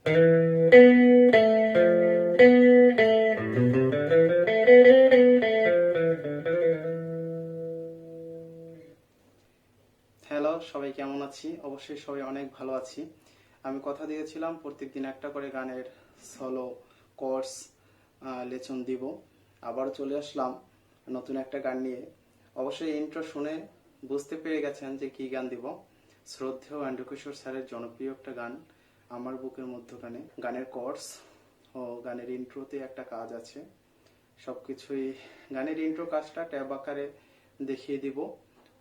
Hello, সবাই কেমন আছি? অবশ্যই সবাই অনেক ভালো আছি। আমি কথা দিয়েছিলাম প্রত্যেকদিন একটা করে গানের সলো কোর্স লেসন দিব। আবার চলে আসলাম নতুন একটা গান নিয়ে। অবশ্যই ইন্ট্রো শুনে বুঝতে পেরে গেছেন যে কি গান দিব। শ্রদ্ধেয় অ্যান্ড্রু কিশোর স্যারের জনপ্রিয় একটা গান, আমার বুকের মধ্যখানে। গানের কোর্স ও গানের ইন্ট্রোতে একটা কাজ আছে। সবকিছুই গানের ইন্ট্রো কাজটা ট্যাব আকারে দেখিয়ে দিব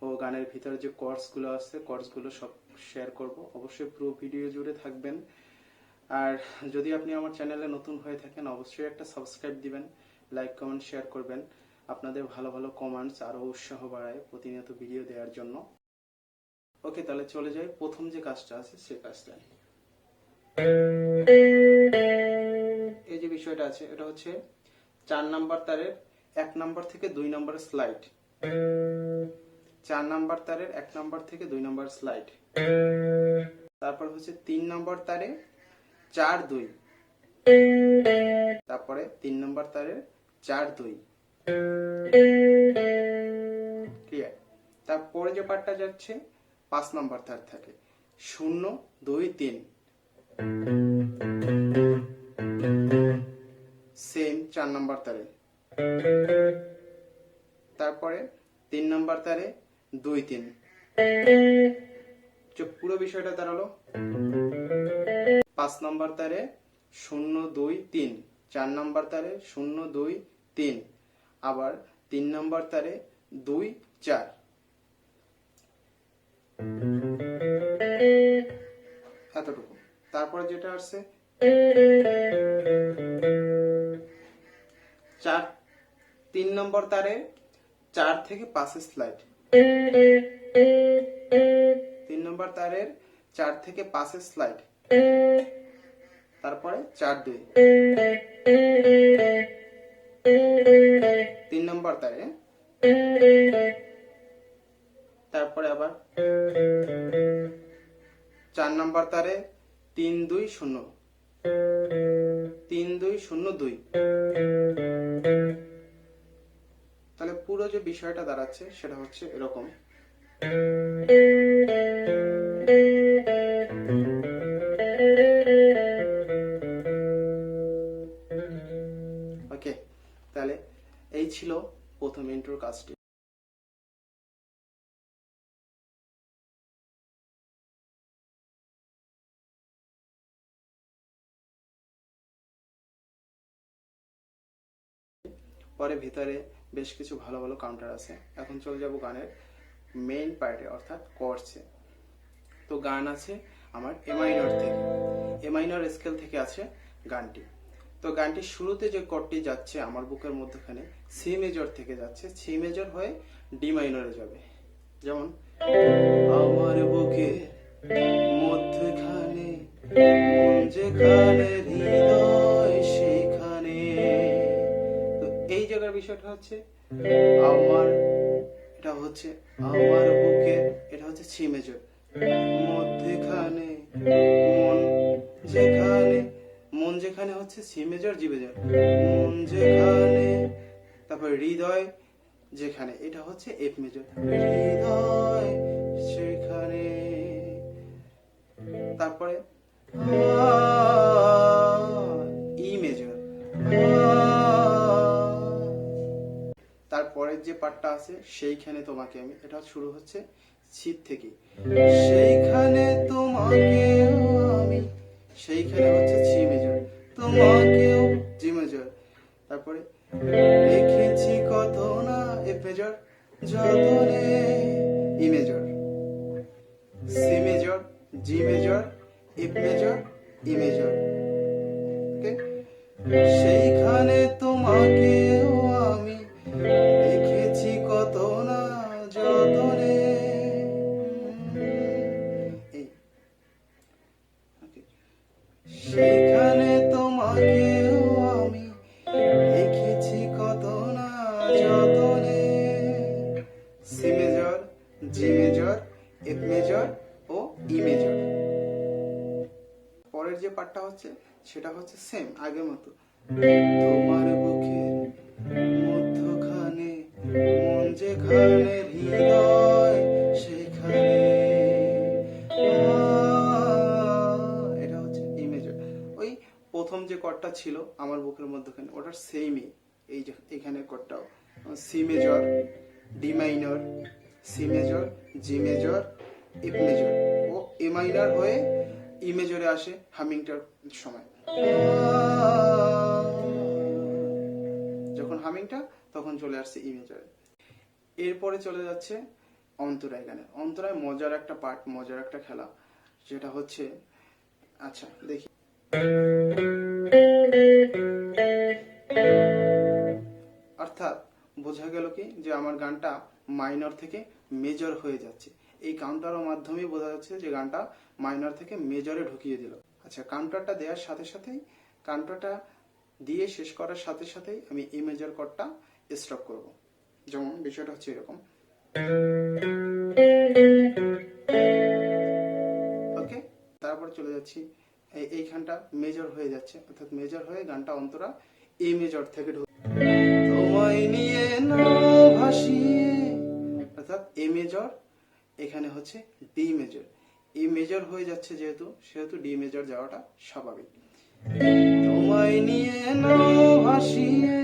ও গানের ভিতরে যে কোর্সগুলো আছে কোর্সগুলো সব শেয়ার করব। অবশ্যই পুরো ভিডিও জুড়ে থাকবেন। আর যদি আপনি আমার চ্যানেলে নতুন হয়ে থাকেন অবশ্যই একটা সাবস্ক্রাইব দিবেন, লাইক কমেন্ট শেয়ার করবেন। আপনাদের ভালো ভালো কমেন্টস আরো উৎসাহ বাড়ায় প্রতিনিয়ত ভিডিও দেওয়ার জন্য। ওকে, তাহলে চলে যাই প্রথম যে কাজটা আছে সেই কাজটা। এই যে বিষয়টা আছে এটা হচ্ছে 4 নাম্বার তারের 1 নাম্বার থেকে 2 নাম্বার স্লাইড। 4 নাম্বার তারের 1 নাম্বার থেকে 2 নাম্বার স্লাইড। তারপর হচ্ছে 3 নাম্বার তারে 4 2। তারপরে 3 নাম্বার তারের 4 2। ক্লিয়ার? তারপরে যে পার্টটা যাচ্ছে 5 নাম্বার তার থাকে 0 2 3। সেম 4 নাম্বার তারে। তারপরে 3 নাম্বার তারে 2 3। পুরো বিষয়টা দাঁড়ালো 5 নাম্বার তারে 0 2 3, 4 নাম্বার তারে 0 2 3, আবার 3 নাম্বার তারে 2 4। এতটুকু। তারপরে যেটা আসছে 3 নম্বর তারে 4 থেকে 5 স্লাইড। 3 নম্বর তারের 4 থেকে 5 স্লাইড। তারপরে 4 2। 3 নম্বর তারে। তারপরে আবার 4 নম্বর তারে 3 2 0। 3 2 0 2। তাহলে পুরো যে বিষয়টা দাঁড়াচ্ছে সেটা হচ্ছে এরকম। ওকে, তাহলে এই ছিল প্রথম ইন্ট্রোর কাজটি। পরে ভিতরে বেশ কিছু ভালো ভালো কাউন্টার আছে। এখন চলে যাব গানের মেইন পার্টে অর্থাৎ কোর্সে। তো গান আছে আমার এ মাইনর থেকে, এ মাইনর স্কেল থেকে আছে গানটি। তো গানটির শুরুতে যে কর্ডটি যাচ্ছে আমার বুকের মধ্যখানে সি মেজর থেকে যাচ্ছে, সি মেজর হয়ে ডি মাইনরে যাবে। যেমন আমার বুকের মধ্যখানে মন যেখানে হৃদয় সেখানে। তো এই জায়গার বিষয়টা হচ্ছে আমার, এটা হচ্ছে আমার বুকের, এটা হচ্ছে সি মেজর, মধ্যখানে মন যেখানে, মন যেখানে হচ্ছে সি মেজর জি মেজর, মন যেখানে। তারপর হৃদয় যেখানে, এটা হচ্ছে এফ মেজর, হৃদয় সেখানে। তারপরে ই মেজর। তারপরের যে পার্টটা আছে সেইখানে তোমাকে আমি, এটা শুরু হচ্ছে শীত থেকে, সেইখানে তোমাকে আমি, সেইখানে হচ্ছে সি মেজর, তোমাকেও জি মেজর। তারপরে লিখেছি কত না এফ মেজর, যতনে E major, C major, G major, F major, E major. Okay, সেইখানে তোমাকেও আমি লিখেছি কত না যতনে। সেইখানে তোমাকেও আমি লিখেছি কত না যতনে। C major, G major, F major ও ই মেজর। পরের যে পার্টটা হচ্ছে সেটা হচ্ছে সেম আগের মতো। তোমার বুকের মধ্যখানে মন যেখানে হৃদয় সেখানে, এটা হচ্ছে ই মেজর। ওই প্রথম যে কর্ডটা ছিল আমার বুকের মধ্যখানে ওটার সেমই এই যে এখানে কর্ডটাও C major, D minor, C major, G major, F major ও এ মাইনর হয়ে ই মেজরে আসে হামিংটার সময়। যখন হামিংটা তখন চলে আসছে ই মেজরে। এরপরে চলে যাচ্ছে অন্তরায় গানে। অন্তরায় মজার একটা পার্ট, মজার একটা খেলা, যেটা হচ্ছে আচ্ছা দেখি। অর্থাৎ বোঝা গেল কি যে আমার গানটা মাইনর থেকে মেজর হয়ে যাচ্ছে। এই কাউন্টারের মাধ্যমেই বোঝা যাচ্ছে যে গানটা মাইনর থেকে মেজরে ঢুকিয়ে দিল। আচ্ছা, কাউন্টারটা দেওয়ার সাথে সাথেই, কাউন্টারটা দিয়ে শেষ করার সাথে সাথেই আমি এই মেজর কর্ডটা স্টপ করব। যেমন বিষয়টা হচ্ছে এরকম। ওকে, তারপর চলে যাচ্ছি এইখানটা মেজর হয়ে যাচ্ছে, অর্থাৎ মেজর হয়ে গানটা অন্তরা এই মেজর থেকে তোমায় নিয়ে না ভাসিয়ে, অর্থাৎ এ মেজর, এখানে হচ্ছে ডি মেজর। এই মেজর হয়ে যাচ্ছে যেহেতু, সেহেতু ডি মেজর যাওয়াটা স্বাভাবিক। তোমায় নিয়ে না ভাসিয়ে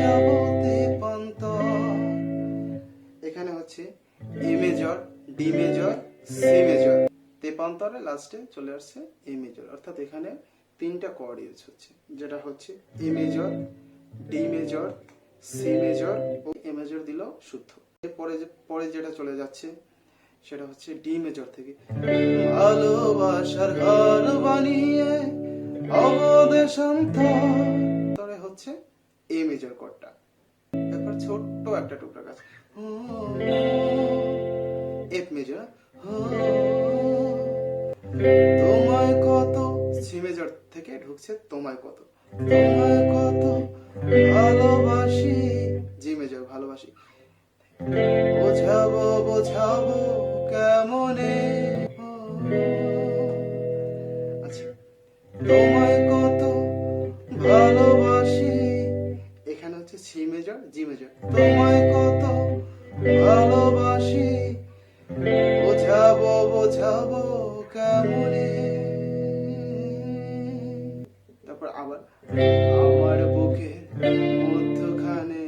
যাবতে পান্তর, এখানে হচ্ছে A major, D major, C major, তেপান্তরে লাস্টে চলে আসছে এ মেজর। অর্থাৎ এখানে তিনটা কর্ড ইউজ হচ্ছে, যেটা হচ্ছে A major, D major, C major ও এ মেজর দিল শুদ্ধ। পরে যেটা চলে যাচ্ছে সেটা হচ্ছে ডি মেজর থেকে ভালোবাসার ঘর বানিয়ে অবদেশান্তরে হচ্ছে এ মেজর কর্ডটা। এরপর ছোট্ট একটা টুকরা কাজ এফ মেজর, তোমায় কত, সি মেজর থেকে ঢুকছে তোমায় কত, তোমায় কত ভালোবাসি, জি মেজর ভালোবাসি, বোঝাবো বোঝাবো কেমনে, আচ্ছা তোমায় কত ভালোবাসি, এখানে হচ্ছে সি মেজর, জি মেজর, তোমায় কত ভালোবাসি, বোঝাবো বোঝাবো কেমনে। তারপর আবার আমার বুকের মধ্যখানে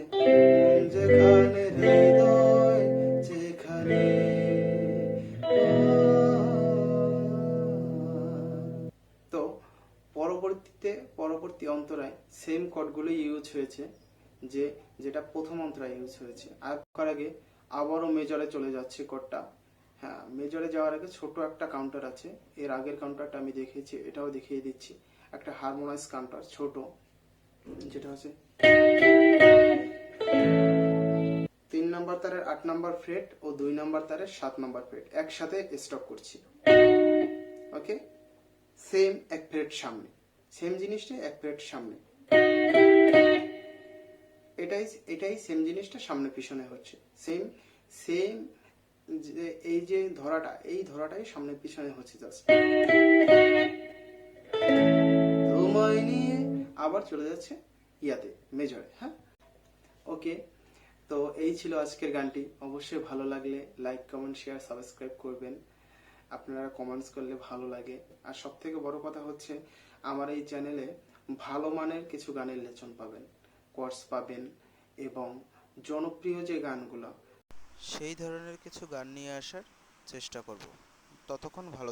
মন যেখানে হৃদয় যেখানে, তো পরবর্তী অন্তরায় সেম কর্ডগুলো ইউজ হয়েছে, যেটা প্রথম অন্তরায় ইউজ হয়েছে। আর করার আগে আবারও মেজরে চলে যাচ্ছে কর্ডটা। হ্যাঁ, মেজরে যাওয়ার আগে ছোট একটা কাউন্টার আছে, এর আগের কাউন্টারটা আমি দেখিয়েছি, এটাও দেখিয়ে দিচ্ছি। একটা হারমোনাইজ কাউন্টার ছোট, যেটা হচ্ছে 3 নম্বর তারের 8 নম্বর ফ্রেট ও 2 নম্বর তারের 7 নম্বর ফ্রেট একসাথে স্টক করছি। ওকে, সেম এক ফ্রেট সামনে, সেম জিনিসটা এক ফ্রেট সামনে, এটাই সেম জিনিসটা সামনে পিছনে হচ্ছে, সেম এই যে ধরাটা, এই ধরাটাই সামনে পিছনে হচ্ছে জাস্ট। তোমায় নিয়ে আবার চলে যাচ্ছে ইয়াতে মেজরে। হ্যাঁ, ওকে, তো এই ছিল আজকের গানটি। অবশ্যই ভালো লাগলে লাইক, কমেন্ট, শেয়ার, সাবস্ক্রাইব করবেন। আপনারা কমেন্টস করলে ভালো লাগে। আর সব থেকে বড় কথা হচ্ছে আমার এই চ্যানেলে ভালো মানের কিছু গানের লেসন পাবেন, কোর্স পাবেন, এবং জনপ্রিয় যে গানগুলো, সেই ধরনের কিছু গান নিয়ে আসার চেষ্টা করব। ততক্ষণ ভালো